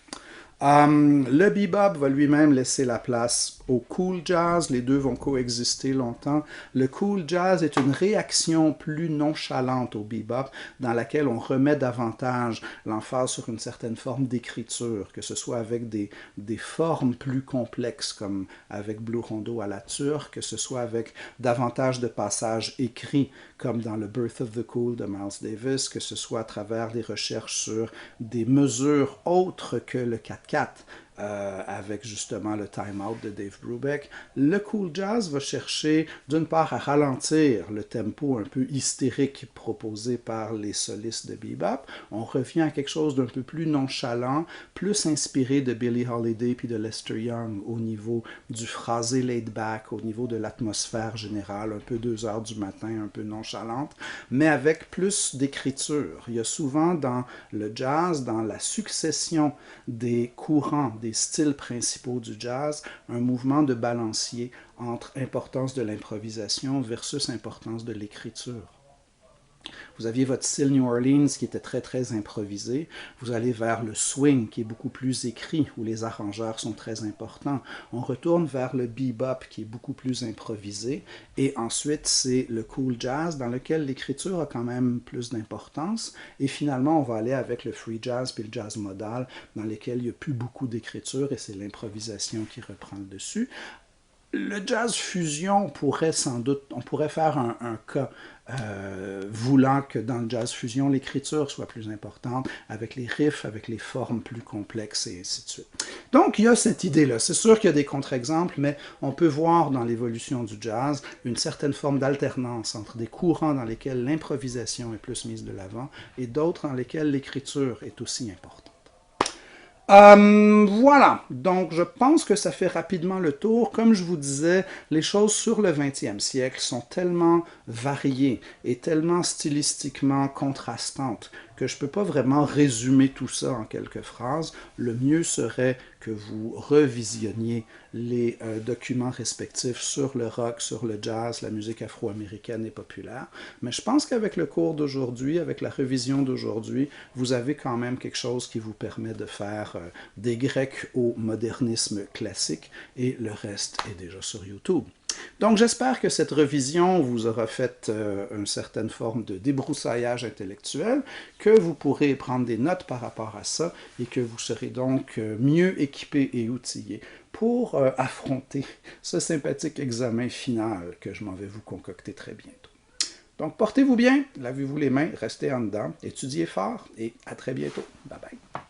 Le bebop va lui-même laisser la place au cool jazz, les deux vont coexister longtemps. Le cool jazz est une réaction plus nonchalante au bebop, dans laquelle on remet davantage l'emphase sur une certaine forme d'écriture, que ce soit avec des formes plus complexes, comme avec Blue Rondo à la turque, que ce soit avec davantage de passages écrits, comme dans le Birth of the Cool de Miles Davis, que ce soit à travers des recherches sur des mesures autres que le 4/4, avec justement le Time Out de Dave Brubeck. Le cool jazz va chercher d'une part à ralentir le tempo un peu hystérique proposé par les solistes de bebop. On revient à quelque chose d'un peu plus nonchalant, plus inspiré de Billie Holiday puis de Lester Young au niveau du phrasé laid back, au niveau de l'atmosphère générale, un peu 2 heures du matin, un peu nonchalante, mais avec plus d'écriture. Il y a souvent dans le jazz, dans la succession des courants, des styles principaux du jazz, un mouvement de balancier entre importance de l'improvisation versus importance de l'écriture. Vous aviez votre style New Orleans qui était très très improvisé. Vous allez vers le swing qui est beaucoup plus écrit, où les arrangeurs sont très importants. On retourne vers le bebop qui est beaucoup plus improvisé. Et ensuite, c'est le cool jazz dans lequel l'écriture a quand même plus d'importance. Et finalement, on va aller avec le free jazz puis le jazz modal dans lesquels il n'y a plus beaucoup d'écriture et c'est l'improvisation qui reprend le dessus. Le jazz fusion pourrait sans doute, on pourrait faire un cas voulant que dans le jazz fusion, l'écriture soit plus importante, avec les riffs, avec les formes plus complexes et ainsi de suite. Donc, il y a cette idée-là. C'est sûr qu'il y a des contre-exemples, mais on peut voir dans l'évolution du jazz une certaine forme d'alternance entre des courants dans lesquels l'improvisation est plus mise de l'avant et d'autres dans lesquels l'écriture est aussi importante. Voilà, donc je pense que ça fait rapidement le tour. Comme je vous disais, les choses sur le 20e siècle sont tellement variées et tellement stylistiquement contrastantes que je ne peux pas vraiment résumer tout ça en quelques phrases. Le mieux serait que vous revisionniez les documents respectifs sur le rock, sur le jazz, la musique afro-américaine et populaire. Mais je pense qu'avec le cours d'aujourd'hui, avec la révision d'aujourd'hui, vous avez quand même quelque chose qui vous permet de faire des Grecs au modernisme classique et le reste est déjà sur YouTube. Donc j'espère que cette revision vous aura fait une certaine forme de débroussaillage intellectuel, que vous pourrez prendre des notes par rapport à ça et que vous serez donc mieux équipé et outillé pour affronter ce sympathique examen final que je m'en vais vous concocter très bientôt. Donc portez-vous bien, lavez-vous les mains, restez en dedans, étudiez fort et à très bientôt. Bye bye.